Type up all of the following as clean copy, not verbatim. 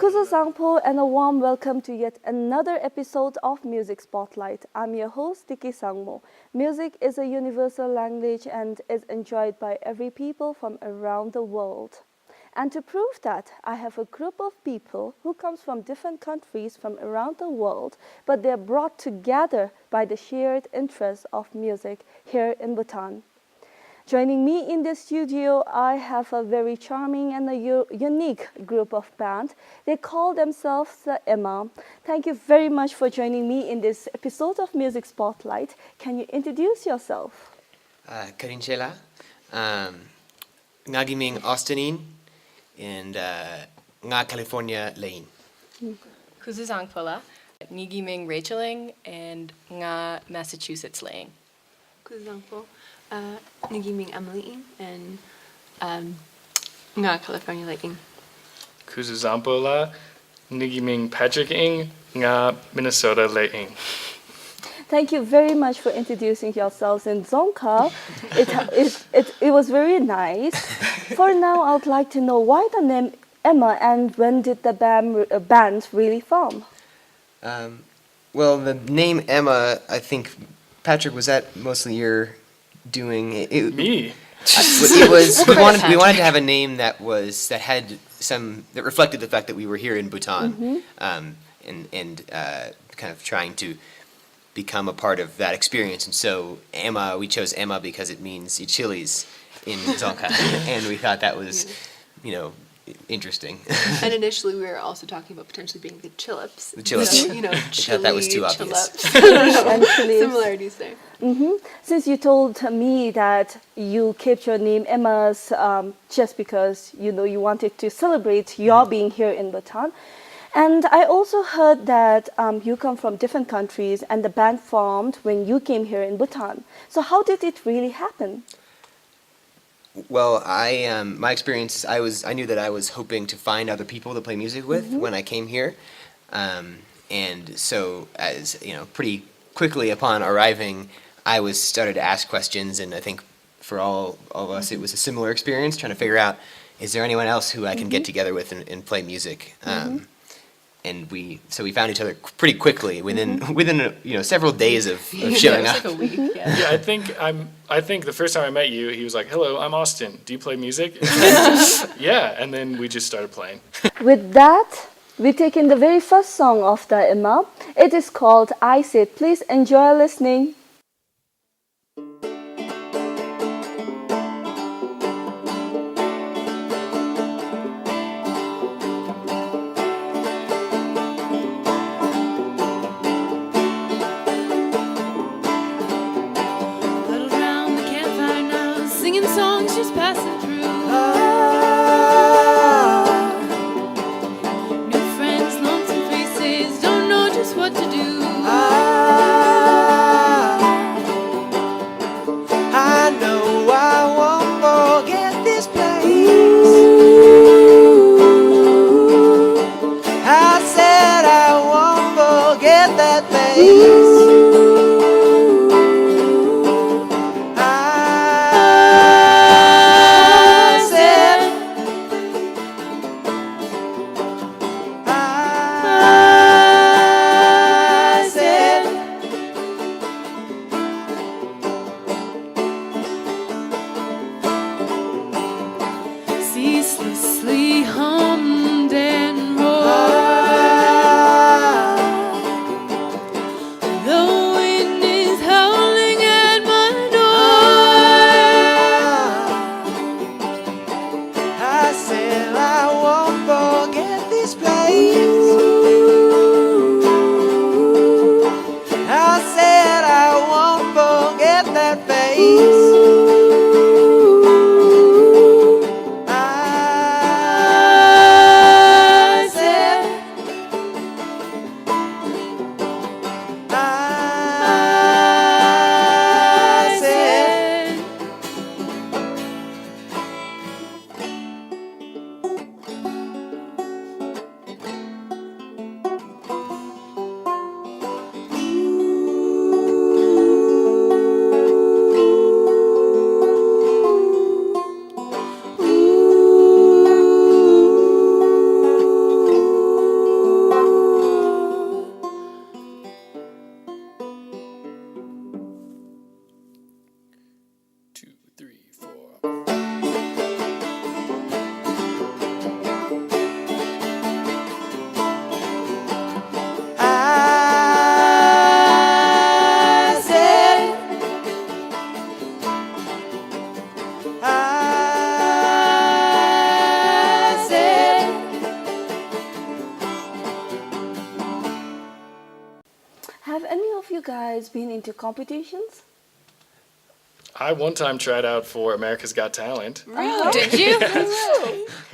Kuzo Sangpo and a warm welcome to yet another episode of Music Spotlight. I'm your host, Tiki Sangmo. Music is a universal language and is enjoyed by every people from around the world. And to prove that, I have a group of people who comes from different countries from around the world, but they're brought together by the shared interest of music here in Bhutan. Joining me in the studio, I have a very charming and a unique group of band. They call themselves the Emma. Thank you very much for joining me in this episode of Music Spotlight. Can you introduce yourself? Karinchela, Ngagiming Austinin, and Nga California Lane. Kuzuzang Pula, Ngigiming Racheling, and Nga Massachusetts Lane. Kuzangpo, Nagiming Emily and Nga California Lighting. Kuzuzampola, Nigiming Patrick Ing, Nga Minnesota Ing. Thank you very much for introducing yourselves in Zonka. It was very nice. For now, I would like to know why the name Emma and when did the band really form? Well, the name Emma, I think, Patrick, was that mostly your doing? Me? It was. We wanted to have a name that reflected the fact that we were here in Bhutan, and kind of trying to become a part of that experience. And so Emma, we chose Emma because it means chilies in Dzongkha, and we thought that was, interesting. And initially we were also talking about potentially being the Chilips. The Chilips. Chili, that was too obvious. And Similarities there. Since you told me that you kept your name Emma's just because you wanted to celebrate your being here in Bhutan. And I also heard that you come from different countries and the band formed when you came here in Bhutan. So how did it really happen? Well, my experience, I knew that I was hoping to find other people to play music with when I came here, and so as pretty quickly upon arriving, I started to ask questions, and I think for all of us, it was a similar experience trying to figure out, is there anyone else who I can get together with and play music? And we found each other pretty quickly within several days of showing up. It was like a week, yeah. Yeah, I think the first time I met you, he was like, "Hello, I'm Austin. Do you play music?" Yeah, and then we just started playing. With that, we take in the very first song of the Emma. It is called I Said. Please enjoy listening. Songs just passing through. New friends, lonesome faces, don't know just what to do. you guys been into competitions? I one time tried out for America's Got Talent. Did you?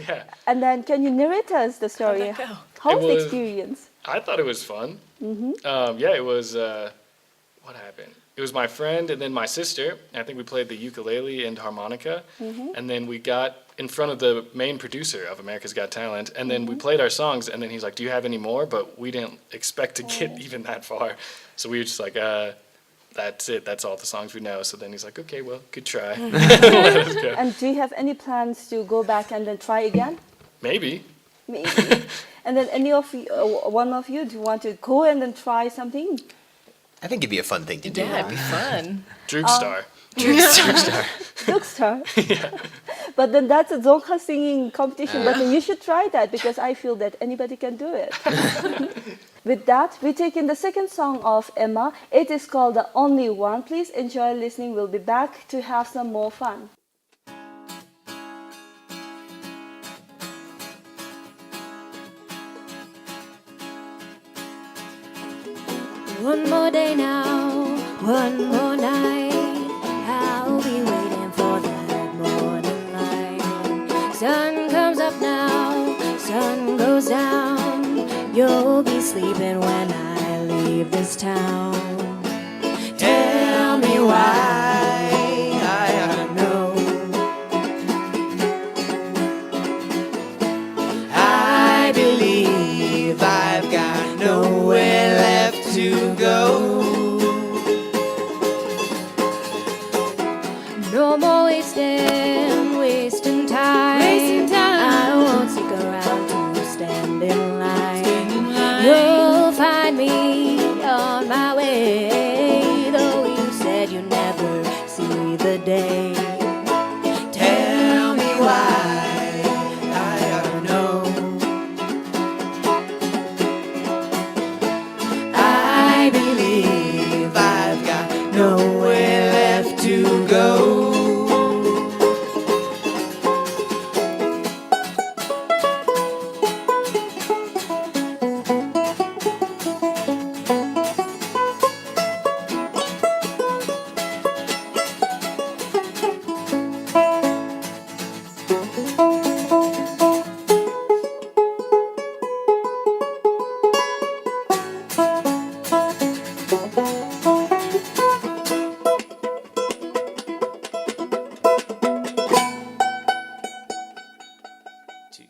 Yeah, And then can you narrate us the story? How'd that go? How It was the was- experience? I thought it was fun. Yeah, it was. What happened? It was my friend and then my sister. I think we played the ukulele and harmonica, and then we got in front of the main producer of America's Got Talent, and then we played our songs, and then he's like, "Do you have any more?" But we didn't expect to get even that far, so we were just like, "That's it. That's all the songs we know." So then he's like, "Okay, well, good try." Let us go. And do you have any plans to go back and then try again? Maybe. Maybe. And then any of you, one of you, do you want to go and then try something? I think it'd be a fun thing to do. Yeah, it'd be fun. Droogstar. Drugstore. But then that's a Dzongkha singing competition. But then you should try that because I feel that anybody can do it. With that, we take in the second song of Emma. It is called The Only One. Please enjoy listening. We'll be back to have some more fun. One more day now, one more night. I'll be waiting for that morning light. Sun comes up now, sun goes down. You'll be sleeping when I leave this town. Tell me why I know. I believe I've got nowhere left to go. No more wasting time. I won't stick around to stand in line. You'll find me on my way, though you said you never see the day. Tell me why I know. I believe I've got nowhere left to go. Two, three.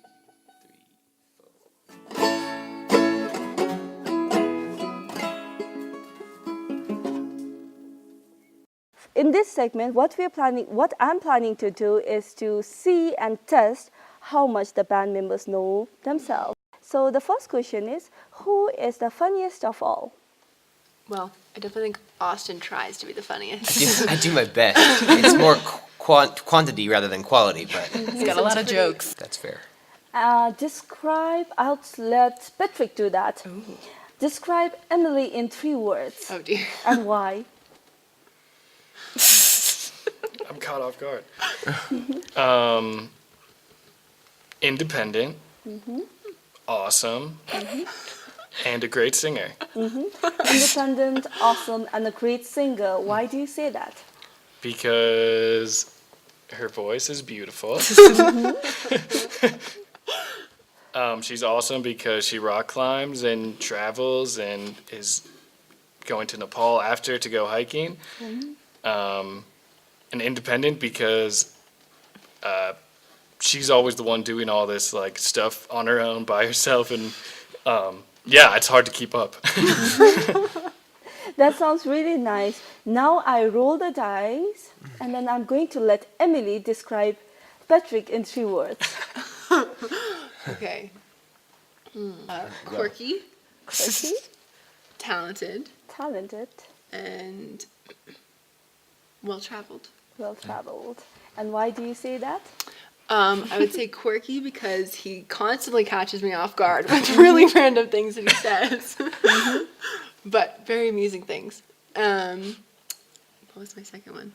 In this segment, what I'm planning to do is to see and test how much the band members know themselves. So the first question is, who is the funniest of all? Well, I definitely think Austin tries to be the funniest. I do my best. It's more quantity rather than quality, but He's got a lot of jokes. that's fair. I'll let Patrick do that. Describe Emily in 3 words. Oh dear. And why? I'm caught off guard. Independent, awesome, and a great singer. Independent, awesome, and a great singer. Why do you say that? Because her voice is beautiful. She's awesome because she rock climbs and travels and is going to Nepal after to go hiking. And independent because she's always the one doing all this like stuff on her own by herself, and yeah, it's hard to keep up. That sounds really nice. Now I roll the dice, and then I'm going to let Emily describe Patrick in 3 words. Okay. Quirky, Quirky, talented, talented, and well-traveled. well-traveled. And why do you say that? I would say quirky because he constantly catches me off guard with really random things that he says. But very amusing things. What was my second one?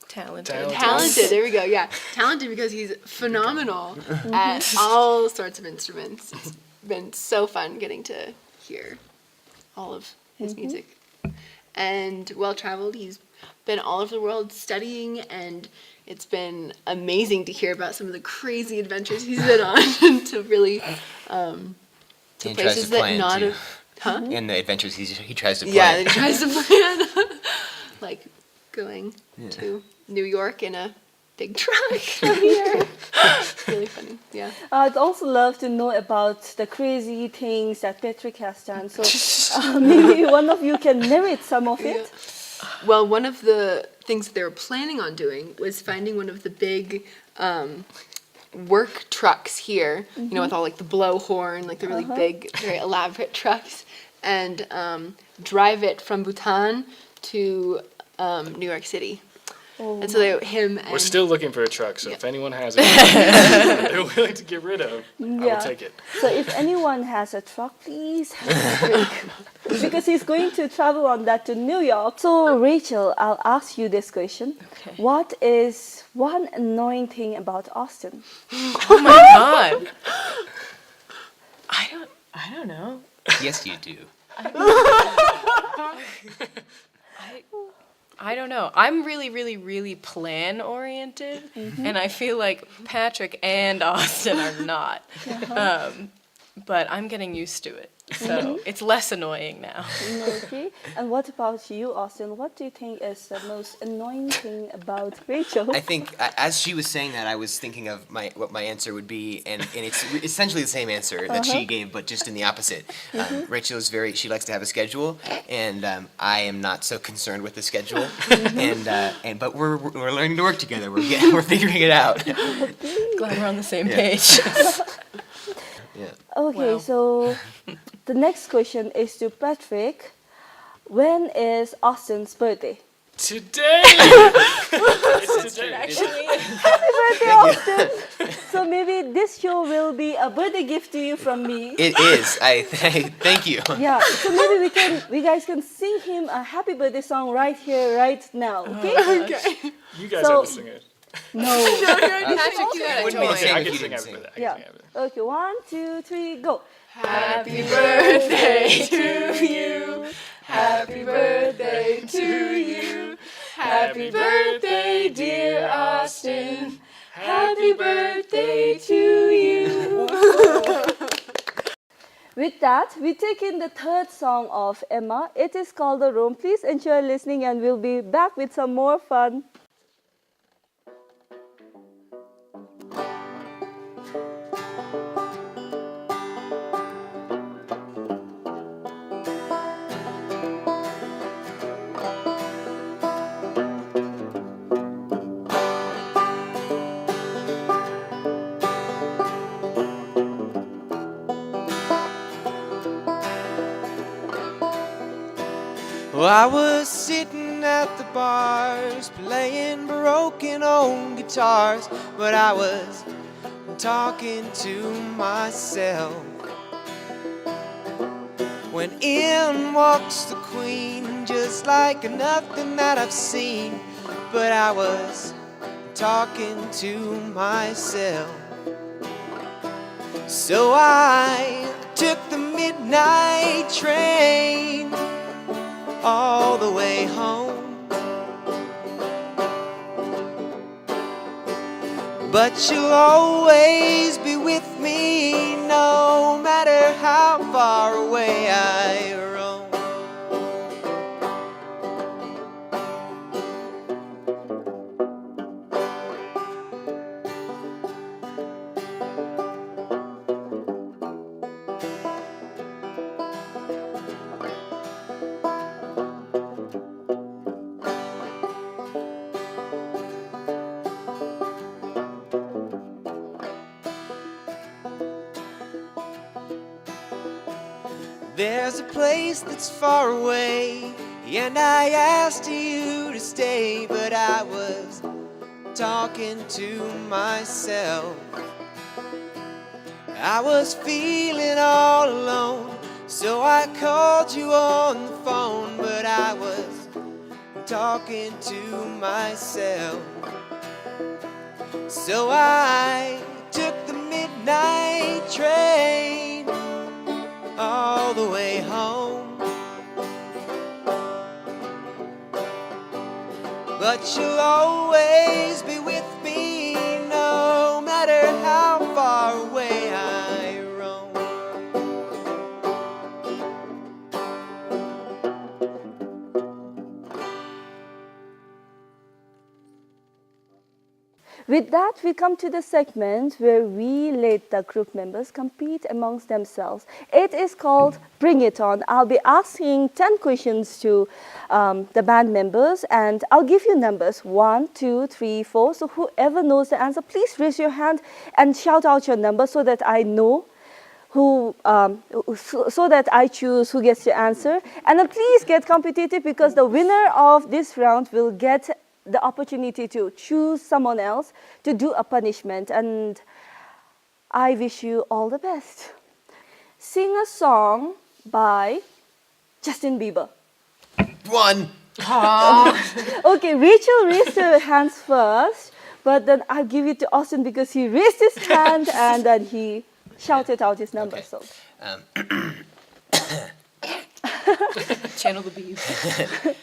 Talented. Talented, there we go, yeah. Talented because he's phenomenal at all sorts of instruments. It's been so fun getting to hear all of his music. and well-traveled. He's been all over the world studying, and it's been amazing to hear about some of the crazy adventures he's been on to really to And tries places to that plan, not too. have, huh? And the adventures he tries to plan. Yeah, that he tries to plan, like going Yeah. to New York in a big truck here. Really funny, yeah. I'd also love to know about the crazy things that Patrick has done. So maybe one of you can narrate some of it. Well, one of the things that they were planning on doing was finding one of the big work trucks here, you know, with all like the blowhorn, like the really big, very elaborate trucks, and drive it from Bhutan to New York City. And so him and We're still looking for a truck, so Yeah. if anyone has it that they're willing to get rid of, I Yeah. will take it. So if anyone has a truck, please help Patrick. Because he's going to travel on that to New York. So Rachel, I'll ask you this question. Okay. What is one annoying thing about Austin? Oh my God. I don't know. Yes, you do. I don't know. I'm really, really, really plan oriented, and I feel like Patrick and Austin are not. But I'm getting used to it, so it's less annoying now. Okay. And what about you, Austin? What do you think is the most annoying thing about Rachel? I think as she was saying that, I was thinking of what my answer would be, and it's essentially the same answer that she gave, but just in the opposite. Rachel is she likes to have a schedule, and I am not so concerned with the schedule, but we're learning to work together. We're figuring it out. Glad we're on the same Yeah. page. Yeah. Okay, Wow. so the next question is to Patrick. When is Austin's birthday? Today! It's today. Happy birthday, Austin! So maybe this show will be a birthday gift to you from me. It is. Thank you. Yeah, so maybe we guys can sing him a happy birthday song right here, right now. Okay? You guys So- have to sing it. No. Patrick, you gotta Wouldn't be the join. same I if can you sing didn't after sing. that. I can Yeah. sing after that. Okay, 1, 2, 3, go. Happy birthday to you. Happy birthday to you. Happy birthday, dear Austin. Happy birthday to you. With that, we take in the third song of Emma. It is called The Room. Please enjoy listening and we'll be back with some more fun. Well, I was sitting at the bars playing broken old guitars, but I was talking to myself when in walks the queen, just like nothing that I've seen. But I was talking to myself. So I took the midnight train all the way home. But you'll always be with me, no matter how far away I roam. There's a place that's far away, and I asked you to stay, but I was talking to myself. I was feeling all alone, so I called you on the phone, but I was talking to myself. So I took the midnight train all the way home. but you'll always be with me, no matter how far away I roam. With that, we come to the segment where we let the group members compete amongst themselves. It is called Bring It On. I'll be asking 10 questions to the band members, and I'll give you numbers 1, 2, 3, 4. So whoever knows the answer, please raise your hand and shout out your number so that I know who, so that I choose who gets to answer. And then please get competitive, because the winner of this round will get the opportunity to choose someone else to do a punishment. And I wish you all the best. Sing a song by Justin Bieber. 1. Okay, Rachel raised her hands first, but then I'll give it to Austin because he raised his hand and then he shouted out his number. Okay. So Channel the bees.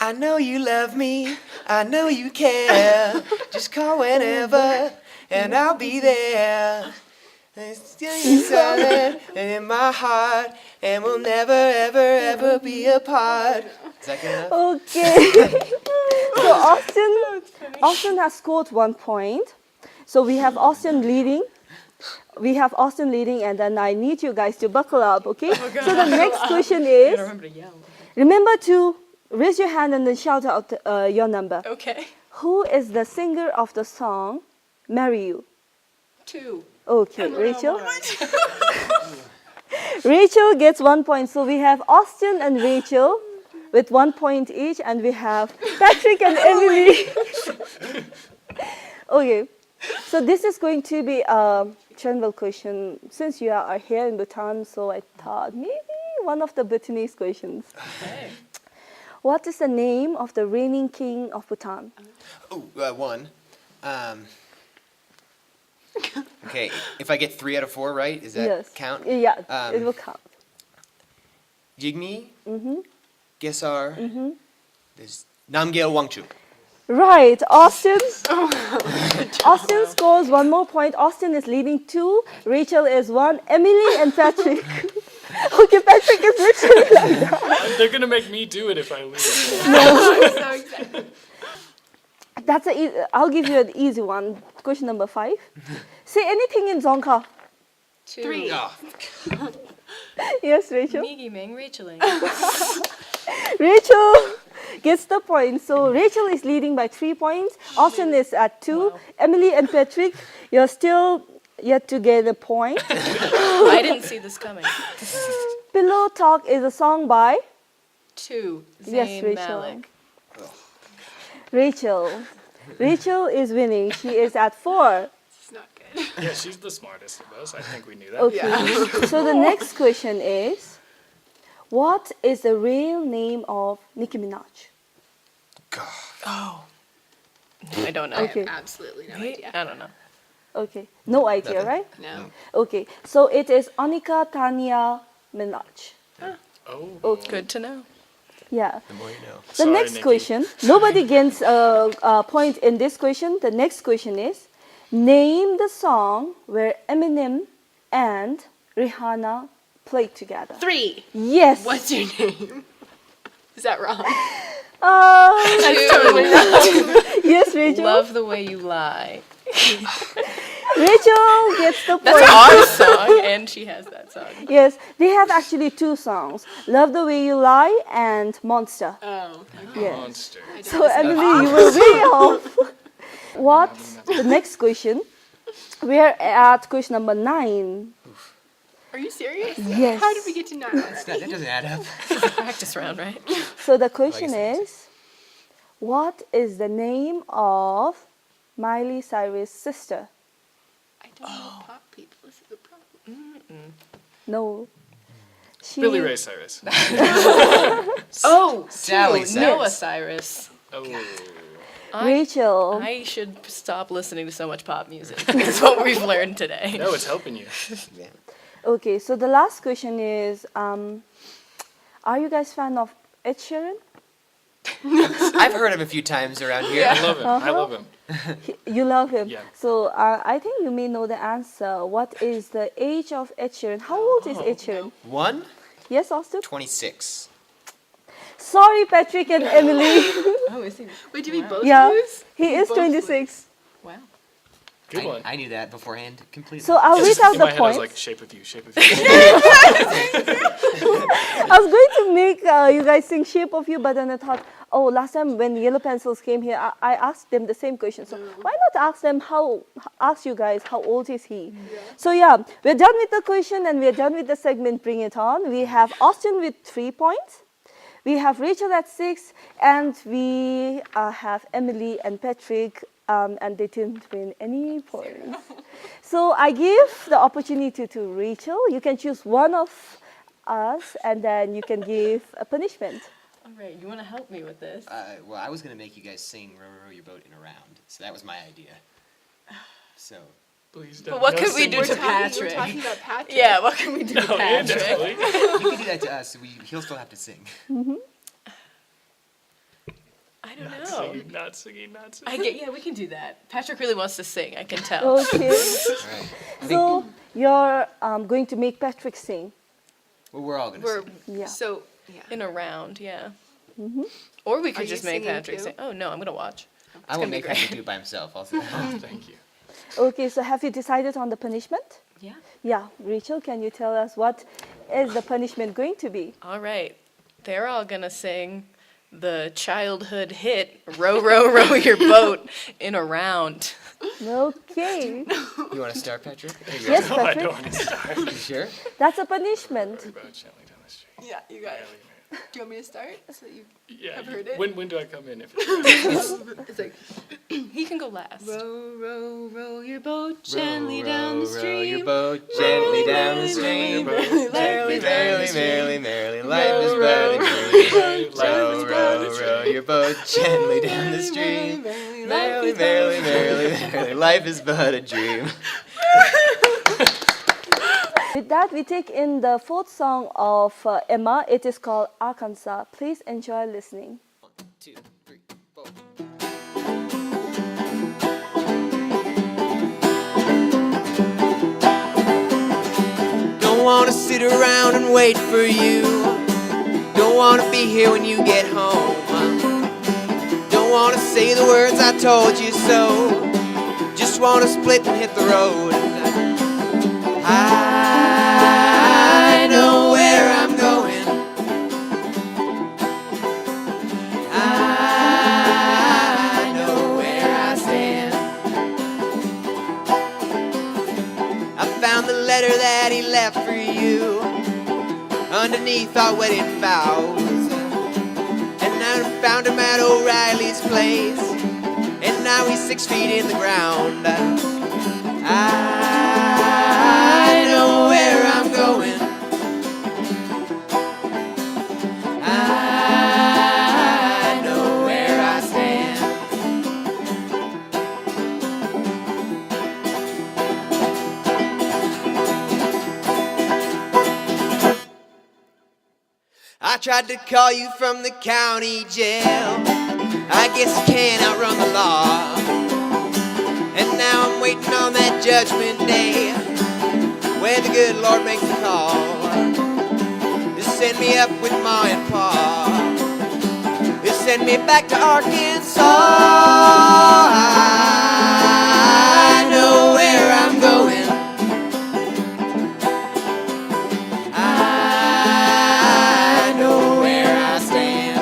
I know you love me, I know you care. Just call whenever, and I'll be there. It's still silent and in my heart, and we'll never, ever, ever be apart. Is that good enough? okay. So Austin has scored 1 point. So we have Austin leading. And then I need you guys to buckle up, okay? So the next question is, Remember to yell. remember to raise your hand and then shout out your number. Okay. Who is the singer of the song Marry You? 2. Okay, Rachel. Rachel gets 1 point. So we have Austin and Rachel with 1 point each, and we have Patrick and Emily. Okay, so this is going to be a general question. Since you are here in Bhutan, so I thought maybe one of the Bhutanese questions. Okay. What is the name of the reigning king of Bhutan? Oh, 1. Okay, if I get 3 out of 4 right, does that Yes. count? Yeah, it will count. Jigme, Mm-hmm. Gesar, there's Namgyel Wangchuk. Right, Austin. Austin scores 1 more point. Austin is leading 2. Rachel is 1. Emily and Patrick. Okay, Patrick is literally like that. They're gonna make me do it if I lose. I'm so excited. I'll give you an easy one. Question number 5. Say anything in Dzongkha. 2. 3. Oh, Yes, Rachel. Migi Ming Racheling. Rachel gets the point. So Rachel is leading by 3 points. Austin is at 2. Wow. Emily and Patrick, you're still yet to get a point. I didn't see this coming. Pillow Talk is a song by 2. Yes, Zayn Rachel. Malik. Rachel. Rachel is winning. She is at 4. It's not good. Yeah, she's the smartest of us. I think we knew that. Okay. So the next question is, what is the real name of Nicki Minaj? Oh. I don't know. I Okay. have absolutely no Wait, idea. I don't know. Okay. No idea, Nothing. right? No. Okay. So it is Anika Tanya Minaj. Oh. Okay. Good to know. Yeah. the more you know. The Sorry, next Nikki. question, nobody gets a point in this question. The next question is, name the song where Eminem and Rihanna played together. 3. Yes. What's your name? Is that wrong? That's totally not. yes, Rachel. Love the way you lie. Rachel gets the point. That's our song, and she has that song. Yes, they have actually 2 songs, Love the Way You Lie and Monster. Oh. Yes. Monster. So Emily, you were way off. What? The next question. We're at question number 9. Are you serious? Yes. How did we get to 9? That doesn't add up. Practice round, right? So the question guess is, what is the name of Miley Cyrus' sister? I don't know pop people. This is the problem. No. She, Billy Ray Cyrus. Oh, Sally 2. Noah Cyrus. Cyrus. Oh. Rachel. I should stop listening to so much pop music. That's what we've learned today. No, it's helping you. Yeah. Okay, so the last question is, are you guys fan of Ed Sheeran? I've heard him a few times around here. I love him. I love him. You love him. Yeah. So I think you may know the answer. What is the age of Ed Sheeran? How old is Ed Sheeran? 1, Yes, Austin? 26. Sorry, Patrick and Emily. Oh, is he? Wait, did we both Yeah, lose? he is both 26. Wow. Good one. I knew that beforehand completely. So I'll read out In the my head, I was points. like, shape of you, shape of you. I was going to make you guys sing Shape of You, but then I thought, oh, last time when Yellow Pencils came here, I asked them the same question. So why not ask you guys how old is he? So yeah, we're done with the question and we're done with the segment Bring It On. We have Austin with 3 points. We have Rachel at 6, and we have Emily and Patrick, and they didn't win any points. So I give the opportunity to Rachel. You can choose one of us, and then you can give a punishment. All right, you want to help me with this? Well, I was going to make you guys sing Row, Row, Row Your Boat in a Round. So that was my idea. So, Please don't. But what no could we singing. do to Patrick? We're talking about Patrick. Yeah, what can we do to No, yeah, Patrick? definitely. you can do that to us. He'll still have to sing. I don't Not know. singing, not singing, not singing. Yeah, we can do that. Patrick really wants to sing, I can tell. Okay. All right. So you're going to make Patrick sing. Well, we're all going to We're, sing. Yeah. So, yeah. In a round, yeah. Or we Are could you just make singing Patrick too? sing. Oh, no, I'm going to watch. I won't gonna be make Patrick great. do it by himself. I'll say, Thank you. Okay, so have you decided on the punishment? Yeah. Yeah, Rachel, can you tell us what is the punishment going to be? All right. They're all going to sing the childhood hit, Row, Row, Row Your Boat in a Round. Okay, you want to start, Patrick? yes, No, I Patrick, don't want to start. You sure? that's a punishment. About gently down the street. Yeah, you got it. Barely made Do you want me to start? So that you Yeah. Have heard it? When do I come in? If it's It's like, He can go last. row, row, row your boat gently Row, down the row, row stream. your boat gently down the stream. merrily, Merrily, merrily, merrily, merrily, life is Row, but a row, dream. Life Row, is but a row, dream. row your boat gently down the stream. Merrily, merrily, merrily, merrily, life is but a dream. With that, we take in the fourth song of Emma. It is called Arkansas. Please enjoy listening. 1, 2, 3, 4. Don't wanna sit around and wait for you. Don't wanna be here when you get home. Don't wanna say the words I told you so. Just wanna split and hit the road. I know where I'm going. I know where I stand. I found the letter that he left for you underneath our wedding vows. And I found him at O'Reilly's place, and now he's 6 feet in the ground. I know where I'm going. I know where I stand. I tried to call you from the county jail. I guess you can't outrun the law. And now I'm waiting on that judgment day, where the good Lord makes the call to send me up with Ma and Pa, to send me back to Arkansas. I know where I'm going. I know where I stand.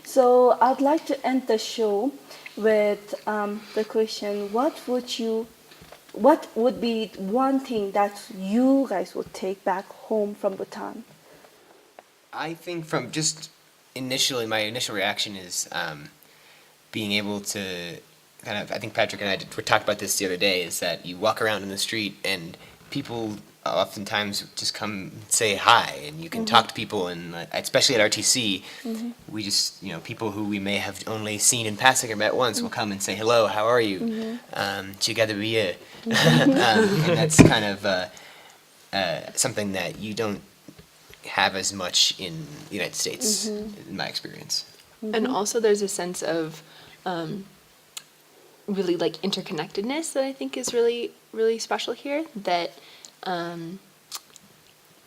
So I'd like to end the show with the question: what would be one thing that you guys would take back home from Bhutan? I think from just initially, my initial reaction is being able to kind of, I think Patrick and I were talking about this the other day, is that you walk around in the street and people oftentimes just come and say hi, and you can talk to people, and especially at RTC, we just, people who we may have only seen in passing or met once will come and say, hello, how are you? Chigadabiye. And that's kind of, something that you don't have as much in the United States, in my experience. And also there's a sense of really like interconnectedness that I think is really, really special here, that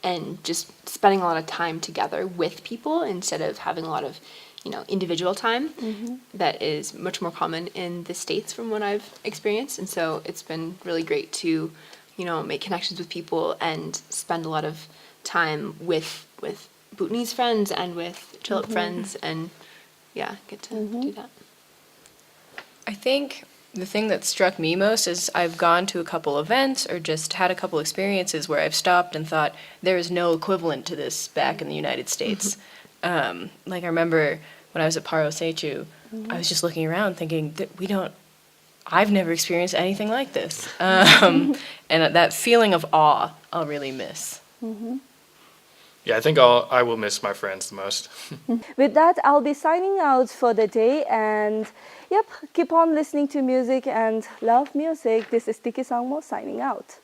and just spending a lot of time together with people instead of having a lot of, you know, individual time that is much more common in the States from what I've experienced. And so it's been really great to, you know, make connections with people and spend a lot of time with Bhutanese friends and with Chilip friends, and yeah, get to do that. I think the thing that struck me most is I've gone to a couple events or just had a couple experiences where I've stopped and thought there is no equivalent to this back in the United States. Like I remember when I was at Paro Sechu, I was just looking around thinking that I've never experienced anything like this. And that feeling of awe I'll really miss. Yeah, I think I will miss my friends the most. With that, I'll be signing out for the day, and yep, keep on listening to music and love music. This is Tiki Sangmo signing out.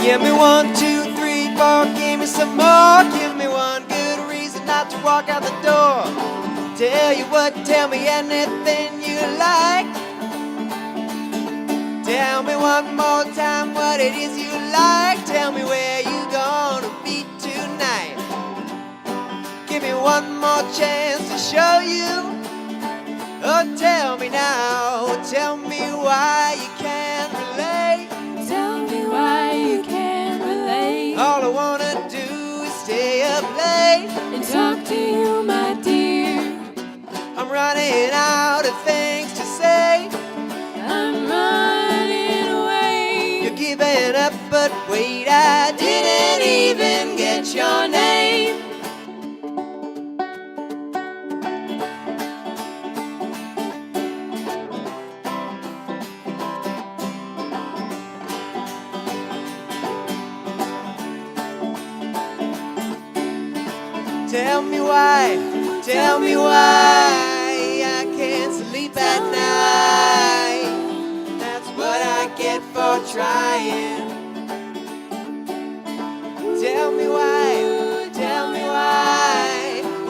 Give me 1, 2, 3, 4, give me some more. Give me one good reason not to walk out the door. Tell you what, tell me anything you like. Tell me one more time what it is you like. Tell me where you gonna be tonight. Give me one more chance to show you. Oh, tell me now, tell me why you can't relate. Tell me why you can't relate. All I wanna do is stay up late And talk to you, my dear. I'm running out of things to say. I'm running away. You're giving up, but wait, I didn't even get your name. Tell me why I can't sleep at night. That's what I get for trying. Tell me why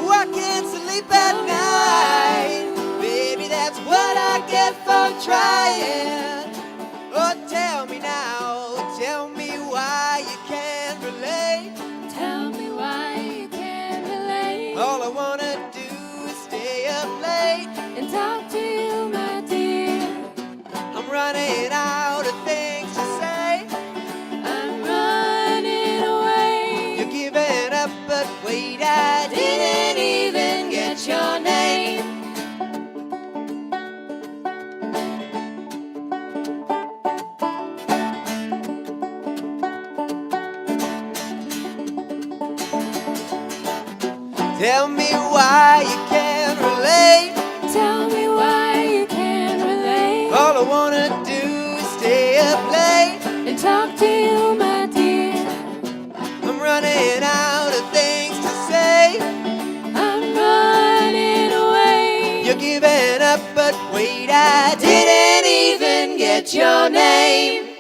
I can't sleep at night. Baby, that's what I get for trying. Oh, tell me now, tell me why you can't relate. Tell me why you can't relate. All I wanna do is stay up late And talk to you, my dear. I'm running out of things to say. I'm running away. You're giving up, but wait, I didn't even get your name. Tell me why you can't relate. Tell me why you can't relate. All I wanna do is stay up late And talk to you, my dear. I'm running out of things to say. I'm running away. You're giving up, but wait, I didn't even get your name.